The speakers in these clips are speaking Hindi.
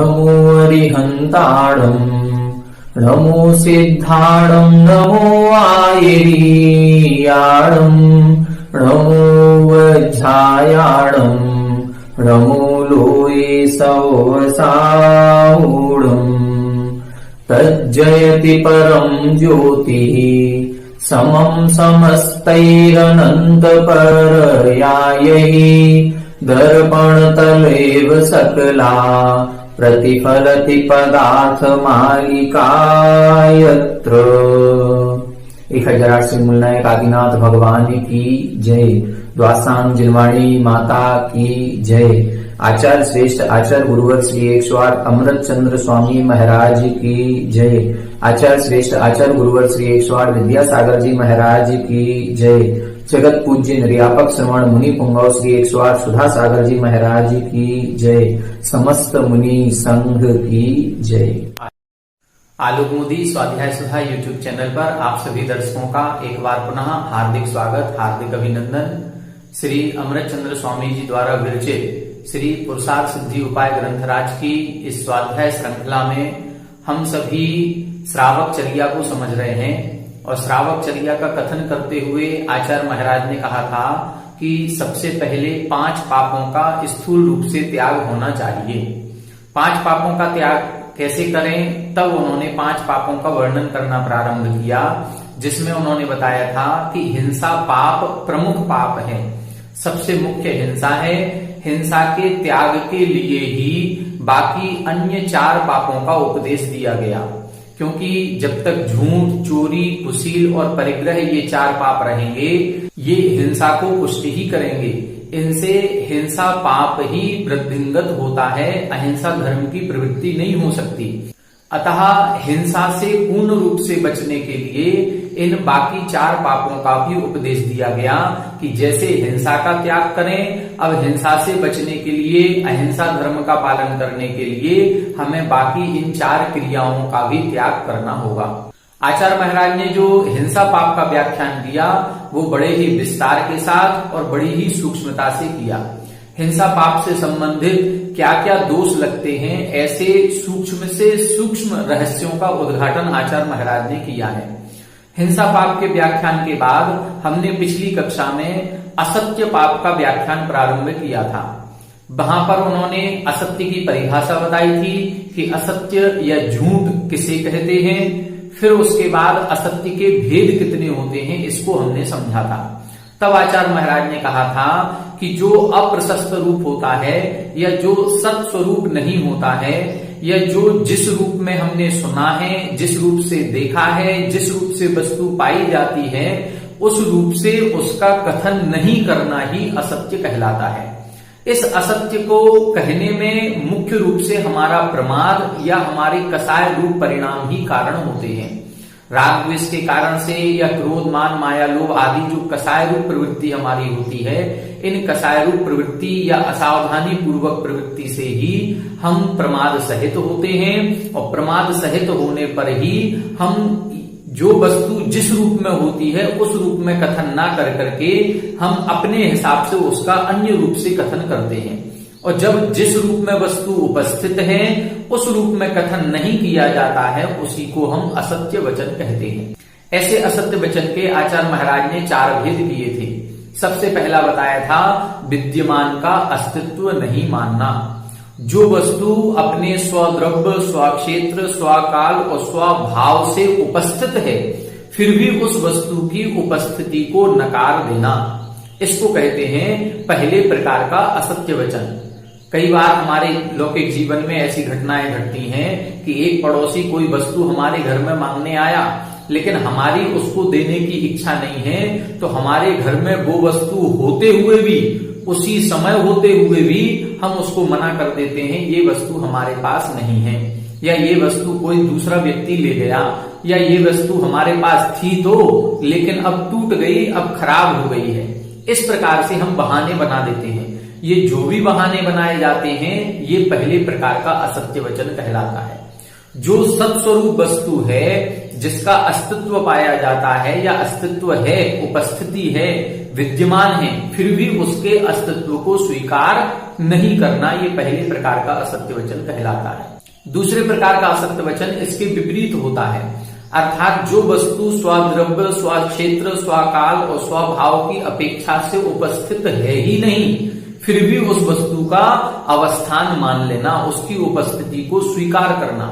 नमो अरिहन्ताणम् नमो सिद्धाणम् नमो आयरीयाणम् नमो वज्रायाणम् नमो लोये सवसाऊढम् तज्जयति परम् ज्योतिः समम् समस्तैरनन्तपरयायै दर्पणतलेव सकला प्रतिफलति पदार्थमालिका यत्र। 1008 मूलनायक आदिनाथ भगवान की जय। द्वासांग जिनवाणी माता की जय। आचार्य श्रेष्ठ आचार्य गुरुवर श्री 108 अमृत चंद्र स्वामी महाराज की जय। आचार्य श्रेष्ठ आचार्य गुरुवर श्री 108 विद्यासागर जी महाराज की जय। जगत पूज्य निर्यापक श्रवण मुनि पुंगव श्री 108 सुधा सागर जी महाराज की जय। समस्त मुनि संघ की जय। आलोक मोदी स्वाध्याय सुधा यूट्यूब चैनल पर आप सभी दर्शकों का एक बार पुनः हार्दिक स्वागत, हार्दिक अभिनंदन। श्री अमृत चंद्र स्वामी जी द्वारा विरचित श्री पुरुषार्थ सिद्धि उपाय ग्रंथराज की इस स्वाध्याय श्रृंखला में हम सभी श्रावक चर्या को समझ रहे हैं और श्रावक चर्या का कथन करते हुए आचार्य महाराज ने कहा था कि सबसे पहले 5 पापों का स्थूल रूप से त्याग होना चाहिए। 5 पापों का त्याग कैसे करें, तब उन्होंने 5 पापों का वर्णन करना प्रारंभ किया, जिसमें उन्होंने बताया था कि हिंसा पाप प्रमुख पाप है, सबसे मुख्य हिंसा है। हिंसा के त्याग के लिए ही बाकी अन्य 4 पापों का उपदेश दिया गया, क्योंकि जब तक झूठ, चोरी, कुशील और परिग्रह ये 4 पाप रहेंगे, ये हिंसा को पुष्टि ही करेंगे। इनसे हिंसा पाप ही वृद्धिंगत होता है, अहिंसा धर्म की प्रवृत्ति नहीं हो सकती। अतः हिंसा से पूर्ण रूप से बचने के लिए इन बाकी 4 पापों का भी उपदेश दिया गया कि जैसे हिंसा का त्याग करें, अब हिंसा से बचने के लिए, अहिंसा धर्म का पालन करने के लिए हमें बाकी इन 4 क्रियाओं का भी त्याग करना होगा। आचार्य महाराज ने जो हिंसा पाप का व्याख्यान दिया वो बड़े ही विस्तार के साथ और बड़ी ही सूक्ष्मता से किया। हिंसा पाप से संबंधित क्या क्या दोष लगते हैं, ऐसे सूक्ष्म से सूक्ष्म रहस्यों का उद्घाटन आचार्य महाराज ने किया है। हिंसा पाप के व्याख्यान के बाद हमने पिछली कक्षा में असत्य पाप का व्याख्यान प्रारंभ किया था। वहां पर उन्होंने असत्य की परिभाषा बताई थी कि असत्य या झूठ किसे कहते हैं, फिर उसके बाद असत्य के भेद कितने होते हैं, इसको हमने समझा था। तब आचार्य महाराज ने कहा था कि जो अप्रशस्त रूप होता है या जो सत्स्वरूप नहीं होता है, या जो जिस रूप में हमने सुना है, जिस रूप से देखा है, जिस रूप से वस्तु पाई जाती है, उस रूप से उसका कथन नहीं करना ही असत्य कहलाता है। इस असत्य को कहने में मुख्य रूप से हमारा प्रमाद या हमारे कसाय रूप परिणाम ही कारण होते हैं। राग द्वेष के कारण से या क्रोध, मान, माया, लोभ आदि जो कसाय रूप प्रवृत्ति हमारी होती है, इन कसाय रूप प्रवृत्ति या असावधानी पूर्वक प्रवृत्ति से ही हम प्रमाद सहित होते हैं, और प्रमाद सहित होने पर ही हम जो वस्तु जिस रूप में होती है उस रूप में कथन ना कर करके हम अपने हिसाब से उसका अन्य रूप से कथन करते हैं। और जब जिस रूप में वस्तु उपस्थित है उस रूप में कथन नहीं किया जाता है, उसी को हम असत्य वचन कहते हैं। ऐसे असत्य वचन के आचार्य महाराज ने 4 भेद दिए थे। सबसे पहला बताया था विद्यमान का अस्तित्व नहीं मानना। जो वस्तु अपने स्वद्रव्य, स्वक्षेत्र, स्वकाल और स्वभाव से उपस्थित है, फिर भी उस वस्तु की उपस्थिति को नकार देना, इसको कहते हैं पहले प्रकार का असत्य वचन। कई बार हमारे लौकिक जीवन में ऐसी घटनाएं घटती हैं कि एक पड़ोसी कोई वस्तु हमारे घर में मांगने आया, लेकिन हमारी उसको देने की इच्छा नहीं है, तो हमारे घर में वो वस्तु होते हुए भी, उसी समय होते हुए भी हम उसको मना कर देते हैं, ये वस्तु हमारे पास नहीं है, या ये वस्तु कोई दूसरा व्यक्ति ले गया, या ये वस्तु हमारे पास थी तो लेकिन अब टूट गई, अब खराब हो गई है। इस प्रकार से हम बहाने बना देते हैं। ये जो भी बहाने बनाए जाते हैं, ये पहले प्रकार का असत्य वचन कहलाता है। जो सत्स्वरूप वस्तु है, जिसका अस्तित्व पाया जाता है या अस्तित्व है, उपस्थिति है, विद्यमान है, फिर भी उसके अस्तित्व को स्वीकार नहीं करना, ये पहले प्रकार का असत्य वचन कहलाता है। दूसरे प्रकार का असत्य वचन इसके विपरीत होता है, अर्थात जो वस्तु स्वद्रव्य, स्वक्षेत्र, स्वकाल और स्वभाव की अपेक्षा से उपस्थित है ही नहीं, फिर भी उस वस्तु का अवस्थान मान लेना, उसकी उपस्थिति को स्वीकार करना।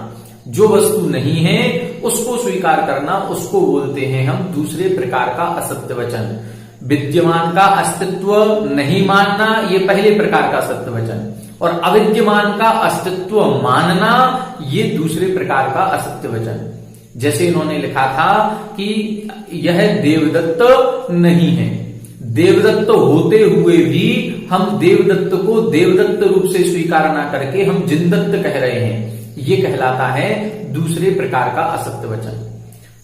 जो वस्तु नहीं है उसको स्वीकार करना, उसको बोलते हैं हम दूसरे प्रकार का असत्य वचन। विद्यमान का अस्तित्व नहीं मानना, ये पहले प्रकार का असत्य वचन, और अविद्यमान का अस्तित्व मानना, ये दूसरे प्रकार का असत्य वचन। जैसे इन्होंने लिखा था कि यह देवदत्त नहीं है, देवदत्त होते हुए भी हम देवदत्त को देवदत्त रूप से स्वीकार ना करके हम जिनदत्त कह रहे हैं, ये कहलाता है दूसरे प्रकार का असत्य वचन।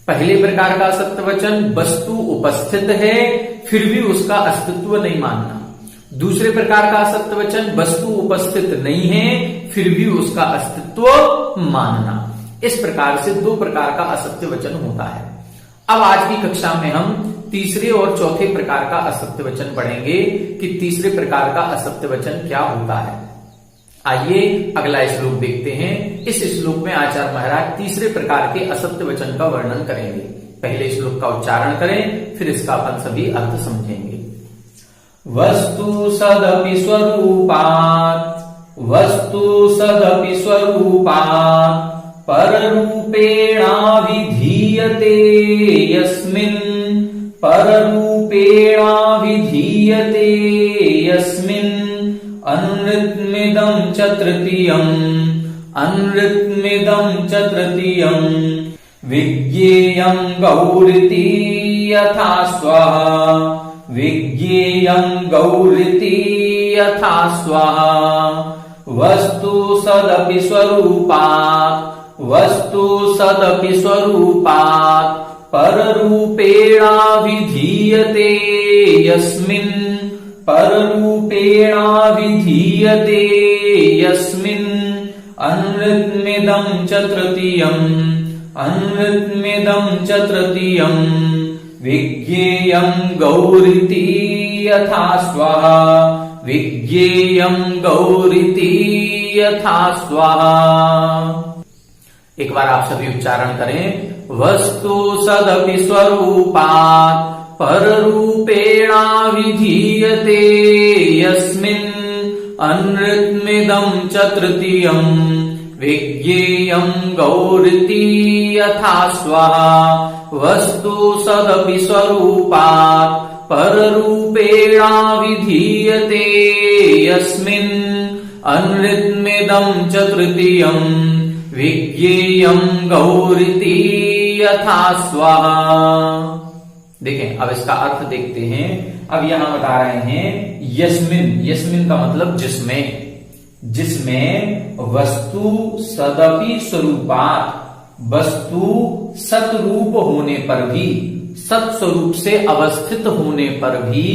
पहले प्रकार का असत्य वचन, वस्तु उपस्थित है फिर भी उसका अस्तित्व नहीं मानना। दूसरे प्रकार का असत्य वचन, वस्तु उपस्थित नहीं है फिर भी उसका अस्तित्व मानना। इस प्रकार से दो प्रकार का असत्य वचन होता है। अब आज की कक्षा में हम तीसरे और चौथे प्रकार का असत्य वचन पढ़ेंगे कि तीसरे प्रकार का असत्य वचन क्या होता है। आइए अगला श्लोक देखते हैं। इस श्लोक में आचार्य महाराज तीसरे प्रकार के असत्य वचन का वर्णन करेंगे। पहले श्लोक का उच्चारण करें, फिर इसका अपन सभी अर्थ समझेंगे। वस्तु सदपि स्वरूपात्, वस्तु सदपि स्वरूपात् पररूपेणा विधीयते यस्मिन्, पररूपेणा विधीयते यस्मिन् अनृतमिदं च तृतीयम्, अनृतमिदं च तृतीयम् विज्ञेयं गौरिति यथा स्वः, विज्ञेयं गौरिति यथा स्वः। वस्तु सदपि स्वरूपात्, वस्तु सदपि स्वरूपात् पररूपेणा विधीयते यस्मिन्, पररूपेणा विधीयते यस्मिन् अनृतमिदं च तृतीयम्, अनृतमिदं च तृतीयम् विज्ञेयं गौरिति यथा स्वः, विज्ञेयं गौरिति यथा स्वः। एक बार आप सभी उच्चारण करें। वस्तु सदपि स्वरूपात् पररूपेणा विधीयते यस्मिन् अनृतमिदं च तृतीयम् विज्ञेयं गौरिति यथा स्वः। वस्तु सदपि स्वरूपात् पररूपेणा विधीयते यस्मिन् अनृतमिदं च तृतीयम् विज्ञेयं गौरिति यथा स्वः। देखें, अब इसका अर्थ देखते हैं। अब यहां बता रहे हैं यस्मिन, यस्मिन का मतलब जिसमें, जिसमें वस्तु सदपि स्वरूपात्, वस्तु सतरूप होने पर भी, सत्स्वरूप से अवस्थित होने पर भी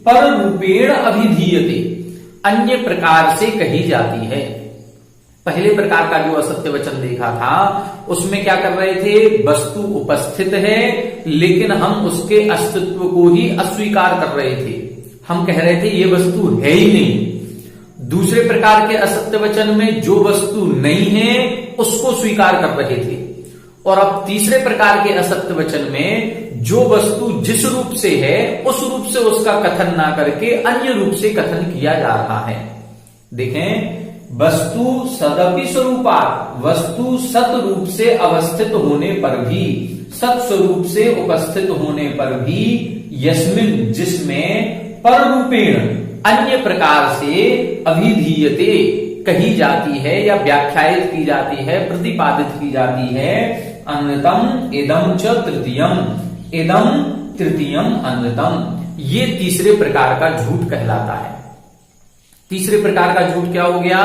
पररूपेण अभिधीयते, अन्य प्रकार से कही जाती है। पहले प्रकार का जो असत्य वचन देखा था उसमें क्या कर रहे थे, वस्तु उपस्थित है लेकिन हम उसके अस्तित्व को ही अस्वीकार कर रहे थे, हम कह रहे थे ये वस्तु है ही नहीं। दूसरे प्रकार के असत्य वचन में जो वस्तु नहीं है उसको स्वीकार कर रहे थे, और अब तीसरे प्रकार के असत्य वचन में जो वस्तु जिस रूप से है उस रूप से उसका कथन ना करके अन्य रूप से कथन किया जा रहा है। देखें, वस्तु सदपि स्वरूपात्, वस्तु सत रूप से अवस्थित होने पर भी, सत स्वरूप से उपस्थित होने पर भी, यस्मिन जिसमें, पररूपेण अन्य प्रकार से अभिधीयते कही जाती है या व्याख्यायित की जाती है, प्रतिपादित की जाती है। अनृतम इदं च तृतीयम, इदं तृतीयम अनृतम, ये तीसरे प्रकार का झूठ कहलाता है। तीसरे प्रकार का झूठ क्या हो गया,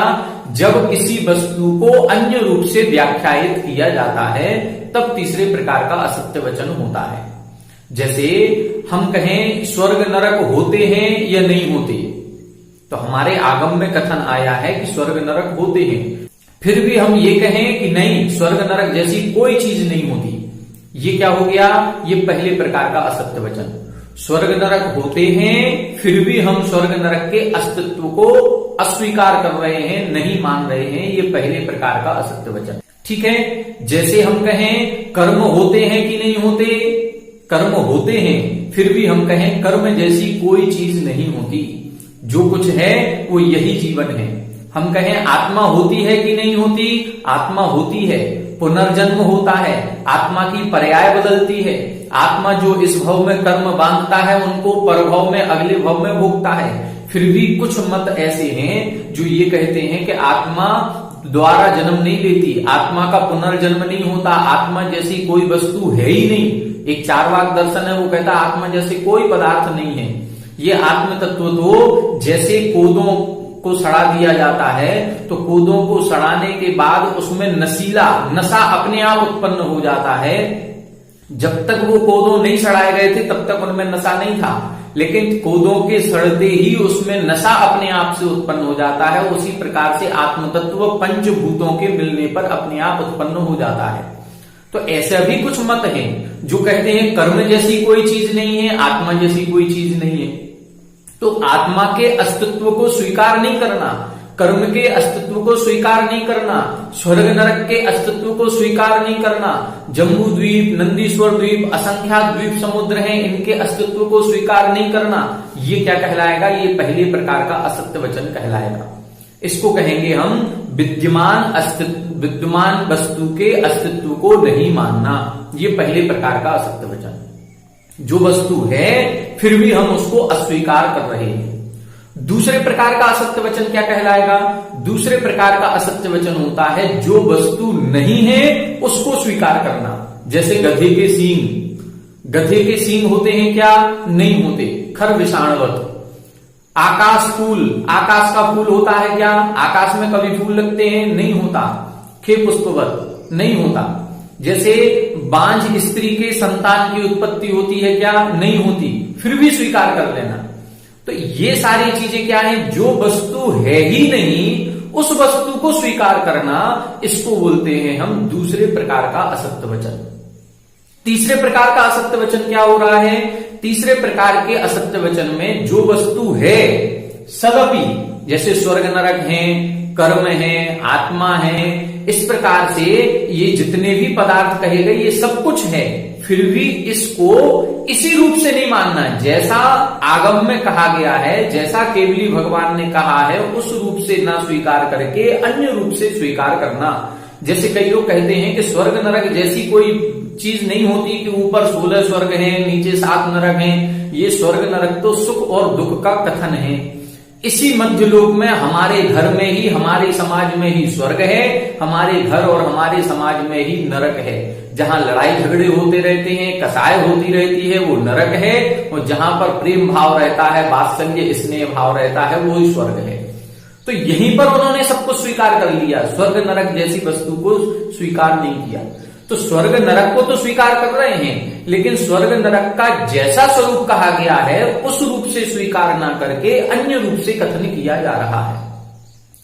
जब किसी वस्तु को अन्य रूप से व्याख्यायित किया जाता है तब तीसरे प्रकार का असत्य वचन होता है। जैसे हम कहें स्वर्ग नरक होते हैं या नहीं होते, तो हमारे आगम में कथन आया है कि स्वर्ग नरक होते हैं, फिर भी हम ये कहें कि नहीं, स्वर्ग नरक जैसी कोई चीज नहीं होती, ये क्या हो गया? ये पहले प्रकार का असत्य वचन। स्वर्ग नरक होते हैं, फिर भी हम स्वर्ग नरक के अस्तित्व को अस्वीकार कर रहे हैं, नहीं मान रहे हैं, ये पहले प्रकार का असत्य वचन। ठीक है, जैसे हम कहें कर्म होते हैं कि नहीं होते, कर्म होते हैं, फिर भी हम कहें कर्म जैसी कोई चीज नहीं होती, जो कुछ है वो यही जीवन है। हम कहें आत्मा होती है कि नहीं होती, आत्मा होती है, पुनर्जन्म होता है, आत्मा की पर्याय बदलती है, आत्मा जो इस भव में कर्म बांधता है उनको परभव में, अगले भव में भोगता है। फिर भी कुछ मत ऐसे हैं जो ये कहते हैं कि आत्मा द्वारा जन्म नहीं लेती, आत्मा का पुनर्जन्म नहीं होता, आत्मा जैसी कोई वस्तु है ही नहीं। एक चार्वाक दर्शन है, वो कहता है आत्मा जैसे कोई पदार्थ नहीं है। ये आत्म तत्व तो जैसे कोदों को सड़ा दिया जाता है, तो कोदों को सड़ाने के बाद उसमें नशा अपने आप उत्पन्न हो जाता है। जब तक वो कोदों नहीं सड़ाए गए थे तब तक उनमें नशा नहीं था, लेकिन कोदों के सड़ते ही उसमें नशा अपने आप से उत्पन्न हो जाता है। उसी प्रकार से आत्म तत्व पंचभूतों के मिलने पर अपने आप उत्पन्न हो जाता है। तो ऐसे भी कुछ मत हैं जो कहते हैं कर्म जैसी कोई चीज नहीं है, आत्मा जैसी कोई चीज नहीं है। तो आत्मा के अस्तित्व को स्वीकार नहीं करना, कर्म के अस्तित्व को स्वीकार नहीं करना, स्वर्ग नरक के अस्तित्व को स्वीकार नहीं करना, जम्बू द्वीप, नंदीश्वर द्वीप, असंख्यात द्वीप समुद्र हैं, इनके अस्तित्व को स्वीकार नहीं करना, ये क्या कहलाएगा? ये पहले प्रकार का असत्य वचन कहलाएगा। इसको कहेंगे हम विद्यमान वस्तु के अस्तित्व को नहीं मानना। ये पहले प्रकार का असत्य वचन। जो वस्तु है फिर भी हम उसको अस्वीकार कर रहे हैं। दूसरे प्रकार का असत्य वचन क्या कहलाएगा? दूसरे प्रकार का असत्य वचन होता है जो वस्तु नहीं है उसको स्वीकार करना। जैसे गधे के सींग, गधे के सींग होते हैं क्या? नहीं होते, खर विषाणवत। आकाश फूल, आकाश का फूल होता है क्या? आकाश में कभी फूल लगते हैं? नहीं होता। खे पुष्पवत, नहीं होता। जैसे बांझ स्त्री के संतान की उत्पत्ति होती है क्या? नहीं होती, फिर भी स्वीकार कर लेना। तो ये सारी चीजें क्या है? जो वस्तु है ही नहीं उस वस्तु को स्वीकार करना, इसको बोलते हैं हम दूसरे प्रकार का असत्य वचन। तीसरे प्रकार का असत्य वचन क्या हो रहा है? तीसरे प्रकार के असत्य वचन में जो वस्तु है सदपि, जैसे स्वर्ग नरक है, कर्म है, आत्मा है, इस प्रकार से ये जितने भी पदार्थ कहे गए ये सब कुछ है, फिर भी इसको इसी रूप से नहीं मानना जैसा आगम में कहा गया है, जैसा केवली भगवान ने कहा है उस रूप से ना स्वीकार करके अन्य रूप से स्वीकार करना। जैसे कई लोग कहते हैं कि स्वर्ग नरक जैसी कोई चीज नहीं होती, कि ऊपर 16 स्वर्ग हैं, नीचे 7 नरक हैं। ये स्वर्ग नरक तो सुख और दुख का कथन है। इसी मध्य लोक में हमारे घर में ही, हमारे समाज में ही स्वर्ग है, हमारे घर और हमारे समाज में ही नरक है। जहां लड़ाई झगड़े होते रहते हैं, कसाय होती रहती है, वो नरक है, और जहां पर प्रेम भाव रहता है, वात्सल्य स्नेह भाव रहता है, वो ही स्वर्ग है। तो यहीं पर उन्होंने सब कुछ स्वीकार कर लिया, स्वर्ग नरक जैसी वस्तु को स्वीकार नहीं किया। तो स्वर्ग नरक को तो स्वीकार कर रहे हैं, लेकिन स्वर्ग नरक का जैसा स्वरूप कहा गया है उस रूप से स्वीकार ना करके अन्य रूप से कथन किया जा रहा है।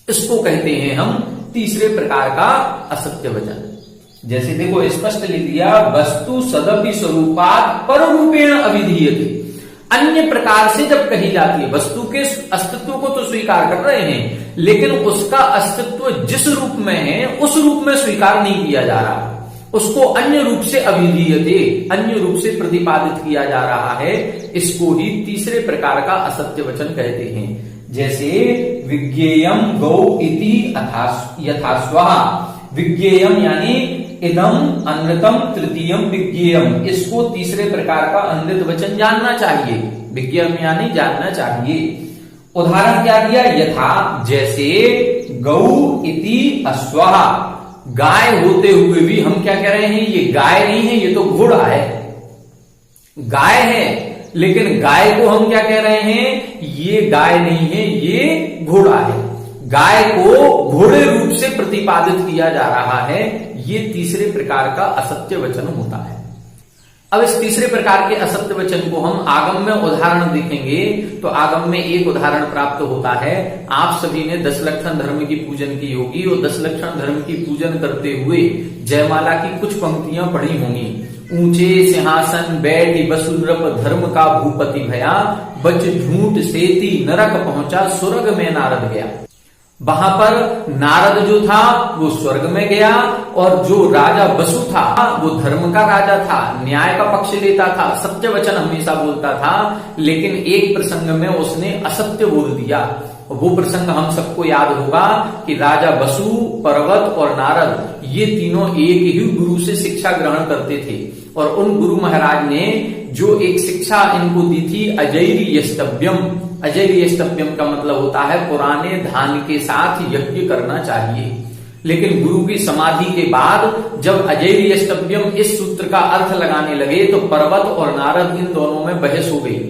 इसको कहते हैं हम तीसरे प्रकार का असत्य वचन। जैसे देखो स्पष्ट लिख दिया, वस्तु सदपि स्वरूपात् पर रूपेण अविधीयते। अन्य प्रकार से जब कही जाती है, वस्तु के अस्तित्व को तो स्वीकार कर रहे हैं, लेकिन उसका अस्तित्व जिस रूप में है उस रूप में स्वीकार नहीं किया जा रहा, उसको अन्य रूप से अविधीयते, अन्य रूप से प्रतिपादित किया जा रहा है। इसको ही तीसरे प्रकार का असत्य वचन कहते हैं। जैसे विज्ञेयम गौ इति यथास्वः, विज्ञेयम यानी इदम अनृतम तृतीयम विज्ञेयम, इसको तीसरे प्रकार का अनृत वचन जानना चाहिए। विज्ञेयम यानी जानना चाहिए। उदाहरण क्या दिया? यथा, जैसे गौ इति अश्वः, गाय होते हुए भी हम क्या कह रहे हैं? ये गाय नहीं है, ये तो घोड़ा है। गाय है लेकिन गाय को हम क्या कह रहे हैं? ये गाय नहीं है, ये घोड़ा है। गाय को घोड़े रूप से प्रतिपादित किया जा रहा है। ये तीसरे प्रकार का असत्य वचन होता है। अब इस तीसरे प्रकार के असत्य वचन को हम आगम में उदाहरण देखेंगे तो आगम में एक उदाहरण प्राप्त होता है। आप सभी ने 10 लक्षण धर्म की पूजन की होगी और 10 लक्षण धर्म की पूजन करते हुए जयमाला की कुछ पंक्तियां पढ़ी होंगी। ऊंचे सिंहासन बैठी वसुनृप धर्म का भूपति भया, बच झूठ सेती नरक पहुंचा स्वर्ग में नारद गया। वहां पर नारद जो था वो स्वर्ग में गया और जो राजा वसु था वो धर्म का राजा था, न्याय का पक्ष लेता था, सत्य वचन हमेशा बोलता था, लेकिन एक प्रसंग में उसने असत्य बोल दिया। वो प्रसंग हम सबको याद होगा कि राजा वसु, पर्वत और नारद ये तीनों एक ही गुरु से शिक्षा ग्रहण करते थे और उन गुरु महाराज ने जो एक शिक्षा इनको दी थी अजैरी यस्तव्यम। अजैरी यस्तव्यम का मतलब होता है पुराने धान के साथ यज्ञ करना चाहिए। लेकिन गुरु की समाधि के बाद जब अजैरी यस्तव्यम इस सूत्र का अर्थ लगाने लगे तो पर्वत और नारद इन दोनों में बहस हो गई।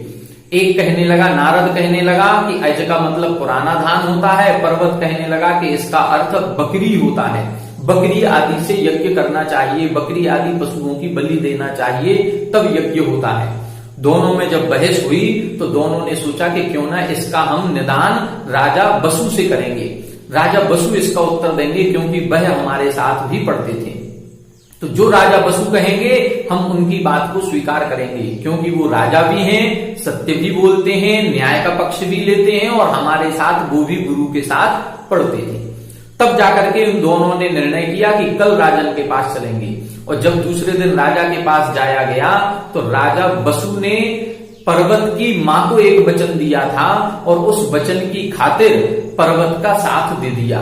एक कहने लगा, नारद कहने लगा कि अज का मतलब पुराना धान होता है, पर्वत कहने लगा कि इसका अर्थ बकरी होता है, बकरी आदि से यज्ञ करना चाहिए, बकरी आदि पशुओं की बलि देना चाहिए तब यज्ञ होता है। दोनों में जब बहस हुई तो दोनों ने सोचा कि क्यों ना इसका हम निदान राजा वसु से करेंगे। राजा वसु इसका उत्तर देंगे क्योंकि वह हमारे साथ भी पढ़ते थे। तो जो राजा वसु कहेंगे हम उनकी बात को स्वीकार करेंगे क्योंकि वो राजा भी हैं, सत्य भी बोलते हैं, न्याय का पक्ष भी लेते हैं और हमारे साथ वो भी गुरु के साथ पढ़ते थे। तब जाकर के उन दोनों ने निर्णय किया कि कल राजन के पास चलेंगे। और जब दूसरे दिन राजा के पास जाया गया तो राजा वसु ने पर्वत की मां को एक वचन दिया था और उस वचन की खातिर पर्वत का साथ दे दिया।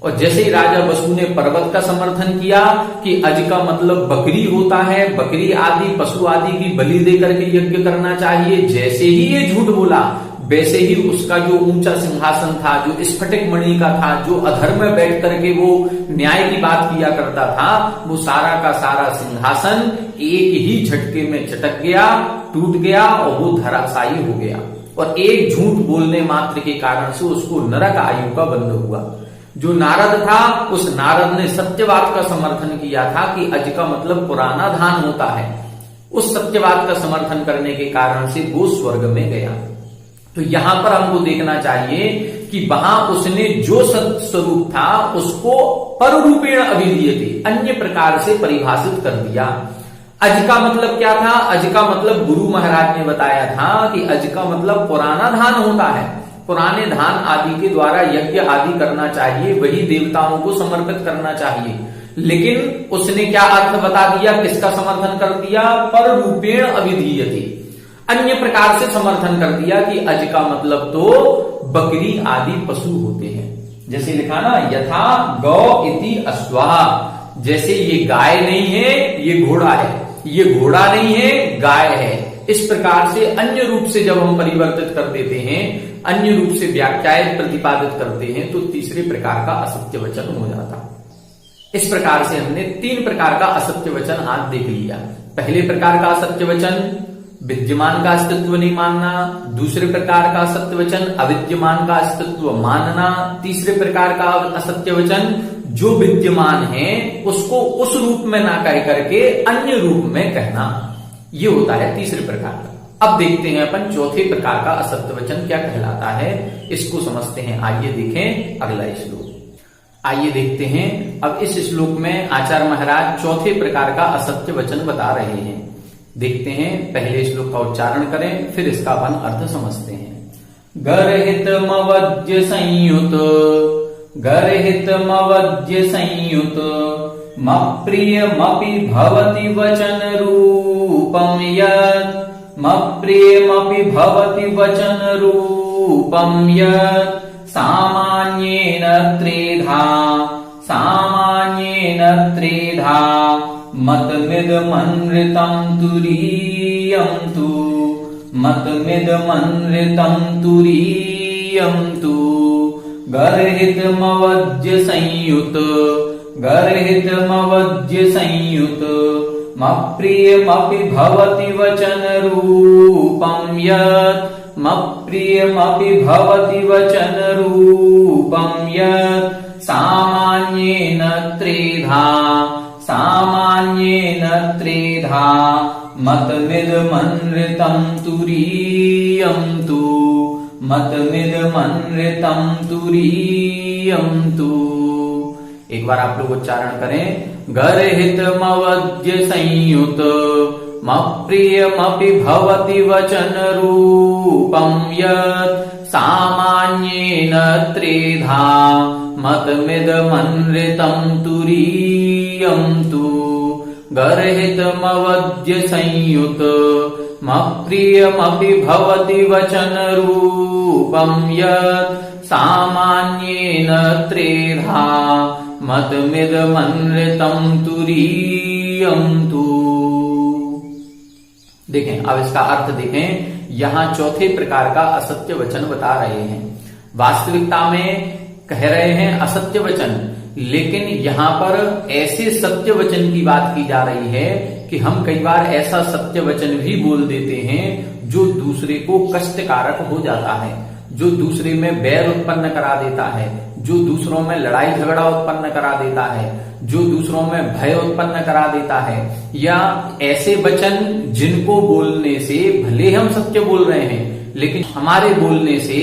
और जैसे ही राजा वसु ने पर्वत का समर्थन किया कि अज का मतलब बकरी होता है, बकरी आदि पशु आदि की बलि दे करके यज्ञ करना चाहिए, जैसे ही ये झूठ बोला वैसे ही उसका जो ऊंचा सिंहासन था, जो स्फटिक मणि का था, जो अधर में बैठ करके वो न्याय की बात किया करता था, वो सारा का सारा सिंहासन एक ही झटके में चटक गया, टूट गया और वो धराशायी हो गया। और एक झूठ बोलने मात्र के कारण से उसको नरक आयु का बंध हुआ। जो नारद था उस नारद ने सत्यवाद का समर्थन किया था कि अज का मतलब पुराना धान होता है। उस सत्यवाद का समर्थन करने के कारण से वो स्वर्ग में गया। तो यहां पर हमको देखना चाहिए कि वहां उसने जो सत्य स्वरूप था उसको पररूपेण अभिधीयते, अन्य प्रकार से परिभाषित कर दिया। अज का मतलब क्या था? अज का मतलब गुरु महाराज ने बताया था कि अज का मतलब पुराना धान होता है, पुराने धान आदि के द्वारा यज्ञ आदि करना चाहिए, वही देवताओं को समर्पित करना चाहिए। लेकिन उसने क्या अर्थ बता दिया, किसका समर्थन कर दिया? पररूपेण अभिधीयते, अन्य प्रकार से समर्थन कर दिया कि अज का मतलब तो बकरी आदि पशु होते हैं। जैसे लिखा ना, यथा गौ इति अश्वा, जैसे ये गाय नहीं है ये घोड़ा है, ये घोड़ा नहीं है गाय है। इस प्रकार से अन्य रूप से जब हम परिवर्तित कर देते हैं, अन्य रूप से व्याख्याएं प्रतिपादित करते हैं तो तीसरे प्रकार का असत्य वचन हो जाता। इस प्रकार से हमने 3 प्रकार का असत्य वचन आज देख लिया। पहले प्रकार का असत्य वचन विद्यमान का अस्तित्व नहीं मानना, दूसरे प्रकार का असत्य वचन अविद्यमान का अस्तित्व मानना, तीसरे प्रकार का असत्य वचन जो विद्यमान है उसको उस रूप में ना कह करके अन्य रूप में कहना, ये होता है तीसरे प्रकार का। अब देखते हैं अपन चौथे प्रकार का असत्य वचन क्या कहलाता है, इसको समझते हैं। आइए देखें अगला श्लोक। आइए देखते हैं अब इस श्लोक में आचार्य महाराज चौथे प्रकार का असत्य वचन बता रहे हैं। देखते हैं, पहले श्लोक का उच्चारण करें फिर इसका अपन अर्थ समझते हैं। गर्हितमवद्य संयुत, गर्हितमवद्य संयुत, मप्रियमपि भवति वचन रूपम यत्, मप्रियमपि भवति वचन रूपम यत्, सामान्येन त्रेधा, सामान्येन त्रेधा, मतमिदमनृतं तुरीयं तु, मतमिदमनृतं तुरीयं तु, गर्हितमवद्य संयुत, गर्हितमवद्य संयुत, मप्रियमपि भवति वचन रूपं यत्, मप्रियमपि भवति वचन रूपं यत्, सामान्येन त्रेधा, सामान्येन त्रेधा मतमिदमनृतं तुरीयं तु मतमिदमनृतं तुरीयं तु। एक बार आप लोग उच्चारण करें। गर्हितमवद्य संयुत मप्रियमपि भवति वचन रूपं यत् सामान्येन त्रेधा मतमिदमनृतं तुरीयं तु। गर्हितमवद्य संयुत मप्रियमपि भवति वचन रूपं यत् सामान्येन त्रेधा मतमिदमनृतं तुरीयं तु। देखें, अब इसका अर्थ देखें। यहां चौथे प्रकार का असत्य वचन बता रहे हैं। वास्तविकता में कह रहे हैं असत्य वचन, लेकिन यहां पर ऐसे सत्य वचन की बात की जा रही है कि हम कई बार ऐसा सत्य वचन भी बोल देते हैं जो दूसरे को कष्टकारक हो जाता है, जो दूसरे में बैर उत्पन्न करा देता है, जो दूसरों में लड़ाई झगड़ा उत्पन्न करा देता है, जो दूसरों में भय उत्पन्न करा देता है, या ऐसे वचन जिनको बोलने से भले हम सत्य बोल रहे हैं लेकिन हमारे बोलने से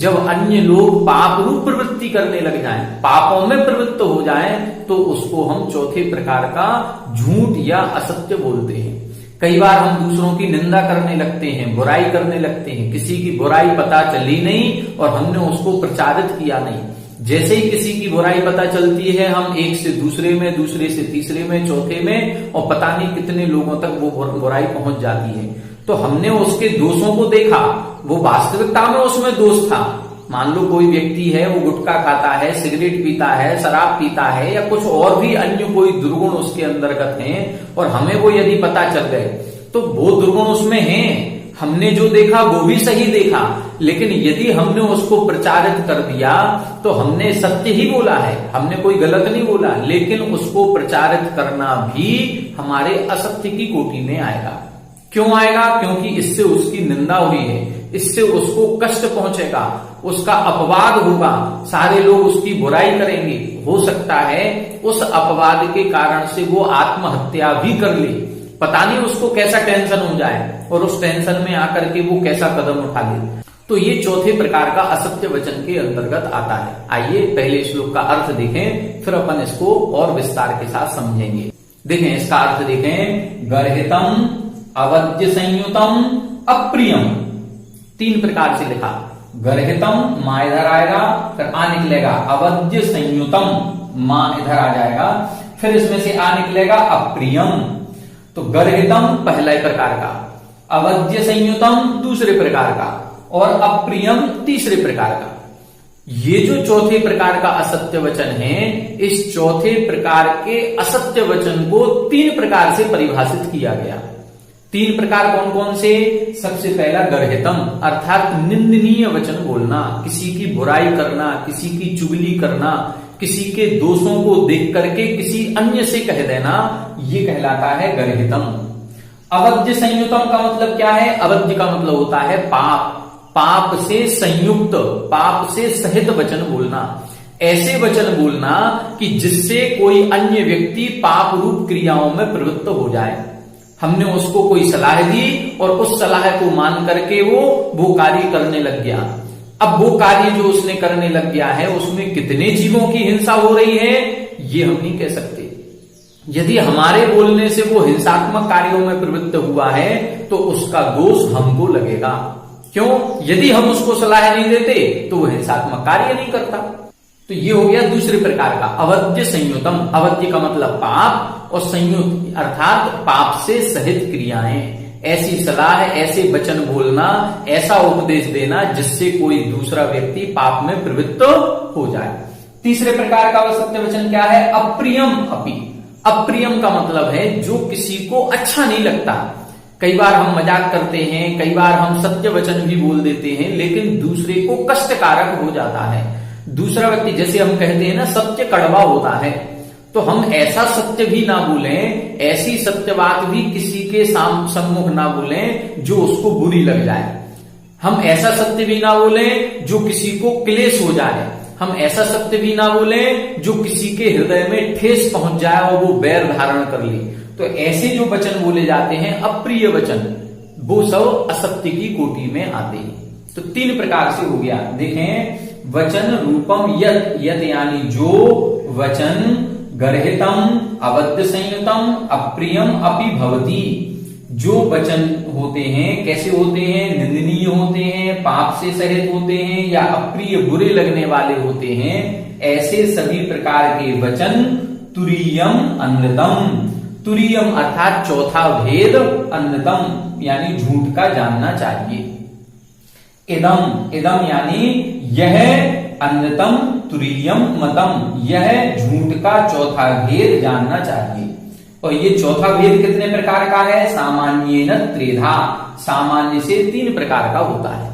जब अन्य लोग पाप रूप प्रवृत्ति करने लग जाएं, पापों में प्रवृत्त हो जाएं, तो उसको हम चौथे प्रकार का झूठ या असत्य बोलते हैं। कई बार हम दूसरों की निंदा करने लगते हैं, बुराई करने लगते हैं। किसी की बुराई पता चली नहीं और हमने उसको प्रचारित किया नहीं। जैसे ही किसी की बुराई पता चलती है, हम एक से दूसरे में, दूसरे से तीसरे में, चौथे में, और पता नहीं कितने लोगों तक वो बुराई पहुंच जाती है। तो हमने उसके दोषों को देखा, वो वास्तविकता में उसमें दोष था। मान लो कोई व्यक्ति है, वो गुटखा खाता है, सिगरेट पीता है, शराब पीता है, या कुछ और भी अन्य कोई दुर्गुण उसके अंतर्गत हैं, और हमें वो यदि पता चल गए तो वो दुर्गुण उसमें हैं। हमने जो देखा वो भी सही देखा, लेकिन यदि हमने उसको प्रचारित कर दिया तो हमने सत्य ही बोला है, हमने कोई गलत नहीं बोला, लेकिन उसको प्रचारित करना भी हमारे असत्य की कोटि में आएगा। क्यों आएगा? क्योंकि इससे उसकी निंदा हुई है, इससे उसको कष्ट पहुंचेगा, उसका अपवाद होगा, सारे लोग उसकी बुराई करेंगे। हो सकता है उस अपवाद के कारण से वो आत्महत्या भी कर ले, पता नहीं उसको कैसा टेंशन हो जाए और उस टेंशन में आकर के वो कैसा कदम उठा ले। तो ये चौथे प्रकार का असत्य वचन के अंतर्गत आता है। आइए पहले श्लोक का अर्थ देखें, फिर अपन इसको और विस्तार के साथ समझेंगे। देखें इसका अर्थ देखें। गर्हितम अवद्य संयुतम अप्रियम, तीन प्रकार से लिखा। गर्हितम मां इधर आएगा, फिर आ निकलेगा अवद्य संयुतम, मां इधर आ जाएगा, फिर इसमें से आ निकलेगा अप्रियम। तो गर्हितम पहला प्रकार का, अवद्य संयुतम दूसरे प्रकार का, और अप्रियम तीसरे प्रकार का। ये जो चौथे प्रकार का असत्य वचन है, इस चौथे प्रकार के असत्य वचन को तीन प्रकार से परिभाषित किया गया। तीन प्रकार कौन कौन से? सबसे पहला गर्हितम, अर्थात निंदनीय वचन बोलना, किसी की बुराई करना, किसी की चुगली करना, किसी के दोषों को देख करके किसी अन्य से कह देना, ये कहलाता है गर्हितम। अवद्य संयुतम का मतलब क्या है? अवद्य का मतलब होता है पाप, पाप से संयुक्त, पाप से सहित वचन बोलना। ऐसे वचन बोलना कि जिससे कोई अन्य व्यक्ति पाप रूप क्रियाओं में प्रवृत्त हो जाए। हमने उसको कोई सलाह दी और उस सलाह को मान करके वो कार्य करने लग गया। अब वो कार्य जो उसने करने लग गया है, उसमें कितने जीवों की हिंसा हो रही है ये हम नहीं कह सकते। यदि हमारे बोलने से वो हिंसात्मक कार्यों में प्रवृत्त हुआ है तो उसका दोष हमको लगेगा। क्यों? यदि हम उसको सलाह नहीं देते तो वो हिंसात्मक कार्य नहीं करता। तो ये हो गया दूसरे प्रकार का अवद्य संयुतम। अवद्य का मतलब पाप, और संयुक्त अर्थात पाप से सहित क्रियाएं। ऐसी सलाह, ऐसे वचन बोलना, ऐसा उपदेश देना जिससे कोई दूसरा व्यक्ति पाप में प्रवृत्त हो जाए। तीसरे प्रकार का असत्य वचन क्या है? अप्रियम अपि। अप्रियम का मतलब है जो किसी को अच्छा नहीं लगता। कई बार हम मजाक करते हैं, कई बार हम सत्य वचन भी बोल देते हैं, लेकिन दूसरे को कष्टकारक हो जाता है। दूसरा व्यक्ति, जैसे हम कहते हैं ना, सत्य कड़वा होता है, तो हम ऐसा सत्य भी ना बोलें, ऐसी सत्य बात भी किसी के सम्मुख ना बोलें जो उसको बुरी लग जाए। हम ऐसा सत्य भी ना बोलें जो किसी को क्लेश हो जाए। हम ऐसा सत्य भी ना बोले जो किसी के हृदय में ठेस पहुंच जाए और वो बैर धारण कर ले। तो ऐसे जो वचन बोले जाते हैं अप्रिय वचन, वो सब असत्य की कोटि में आते हैं। तो 3 प्रकार से हो गया। देखें, वचन रूपम यत, यत यानी जो वचन, गर्हितम अबद्ध संयुतम अप्रियम अपि भवति। जो वचन होते हैं कैसे होते हैं, निंदनीय होते हैं, पाप से सहित होते हैं या अप्रिय बुरे लगने वाले होते हैं, ऐसे सभी प्रकार के वचन तुरीयम अन्यतम, तुरीयम अर्थात चौथा भेद, अन्यतम यानी झूठ का जानना चाहिए। इदम, इदम यानी यह, अन्यतम तुरीयम मतम, यह झूठ का चौथा भेद जानना चाहिए। और ये चौथा भेद कितने प्रकार का है, सामान्येन त्रेधा, सामान्य से 3 प्रकार का होता है।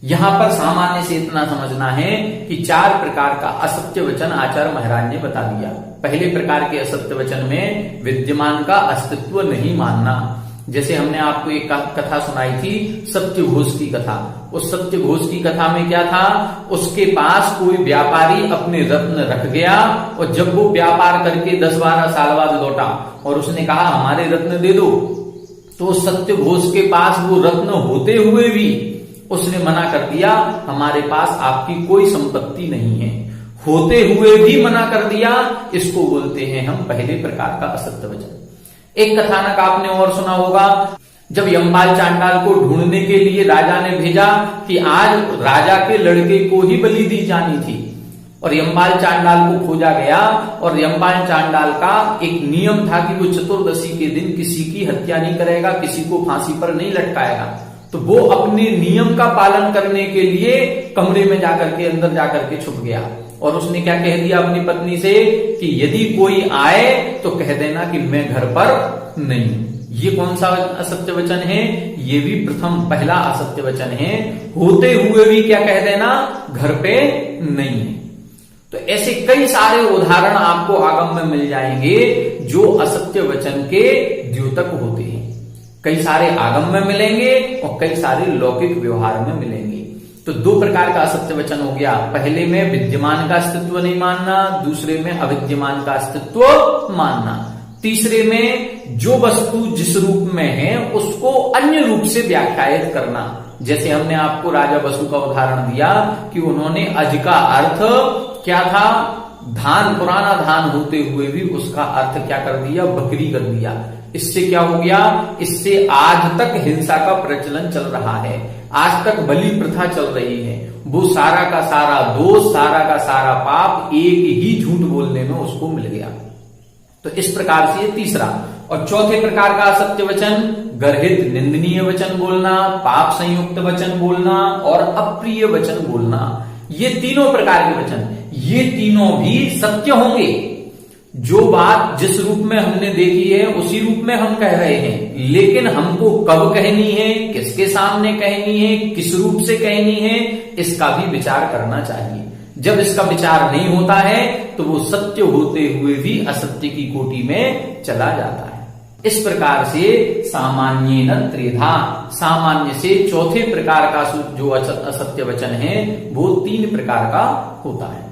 यहां पर सामान्य से इतना समझना है कि 4 प्रकार का असत्य वचन आचार्य महाराज ने बता दिया। पहले प्रकार के असत्य वचन में विद्यमान का अस्तित्व नहीं मानना। जैसे हमने आपको एक कथा सुनाई थी, सत्यघोष की कथा। उस सत्यघोष की कथा में क्या था, उसके पास कोई व्यापारी अपने रत्न रख गया और जब वो व्यापार करके 10-12 साल बाद लौटा और उसने कहा हमारे रत्न दे दो, तो सत्यघोष के पास वो रत्न होते हुए भी उसने मना कर दिया, हमारे पास आपकी कोई संपत्ति नहीं है। होते हुए भी मना कर दिया, इसको बोलते हैं हम पहले प्रकार का असत्य वचन। एक कथानक आपने और सुना होगा, जब यमपाल चांडाल को ढूंढने के लिए राजा ने भेजा कि आज राजा के लड़के को ही बलि दी जानी थी, और यमपाल चांडाल को खोजा गया। और यमपाल चांडाल का एक नियम था कि वो चतुर्दशी के दिन किसी की हत्या नहीं करेगा, किसी को फांसी पर नहीं लटकाएगा। तो वो अपने नियम का पालन करने के लिए कमरे में जाकर के, अंदर जाकर के छुप गया और उसने क्या कह दिया अपनी पत्नी से कि यदि कोई आए तो कह देना कि मैं घर पर नहीं। ये कौन सा असत्य वचन है, ये भी प्रथम पहला असत्य वचन है। होते हुए भी क्या कह देना, घर पे नहीं है। तो ऐसे कई सारे उदाहरण आपको आगम में मिल जाएंगे जो असत्य वचन के द्योतक होते हैं। कई सारे आगम में मिलेंगे और कई सारे लौकिक व्यवहार में मिलेंगे। तो 2 प्रकार का असत्य वचन हो गया। पहले में विद्यमान का अस्तित्व नहीं मानना, दूसरे में अविद्यमान का अस्तित्व मानना, तीसरे में जो वस्तु जिस रूप में है उसको अन्य रूप से व्याख्यायित करना। जैसे हमने आपको राजा बसु का उदाहरण दिया कि उन्होंने अज का अर्थ क्या था, धान, पुराना धान होते हुए भी उसका अर्थ क्या कर दिया, बकरी कर दिया। इससे क्या हो गया, इससे आज तक हिंसा का प्रचलन चल रहा है, आज तक बलि प्रथा चल रही है। वो सारा का सारा दोष, सारा का सारा पाप एक ही झूठ बोलने में उसको मिल गया। तो इस प्रकार से ये तीसरा। और चौथे प्रकार का असत्य वचन, गर्हित निंदनीय वचन बोलना, पाप संयुक्त वचन बोलना और अप्रिय वचन बोलना। ये तीनों प्रकार के वचन, ये तीनों भी सत्य होंगे। जो बात जिस रूप में हमने देखी है उसी रूप में हम कह रहे हैं, लेकिन हमको कब कहनी है, किसके सामने कहनी है, किस रूप से कहनी है, इसका भी विचार करना चाहिए। जब इसका विचार नहीं होता है तो वो सत्य होते हुए भी असत्य की कोटि में चला जाता है। इस प्रकार से सामान्येन त्रेधा, सामान्य से चौथे प्रकार का जो असत्य वचन है वो 3 प्रकार का होता है।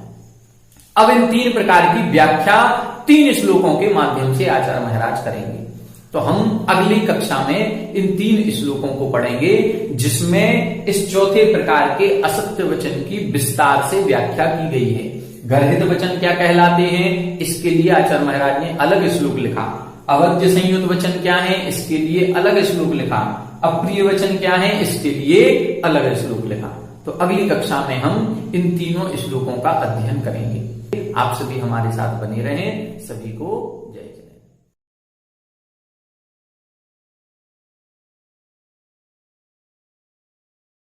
अब इन 3 प्रकार की व्याख्या 3 श्लोकों के माध्यम से आचार्य महाराज करेंगे। तो हम अगली कक्षा में इन 3 श्लोकों को पढ़ेंगे जिसमें इस चौथे प्रकार के असत्य वचन की विस्तार से व्याख्या की गई है। गर्हित वचन क्या कहलाते हैं, इसके लिए आचार्य महाराज ने अलग श्लोक लिखा। अवद्य संयुक्त वचन क्या है, इसके लिए अलग श्लोक लिखा। अप्रिय वचन क्या है, इसके लिए अलग श्लोक लिखा। तो अगली कक्षा में हम इन तीनों श्लोकों का अध्ययन करेंगे। आप सभी हमारे साथ बने रहें। सभी को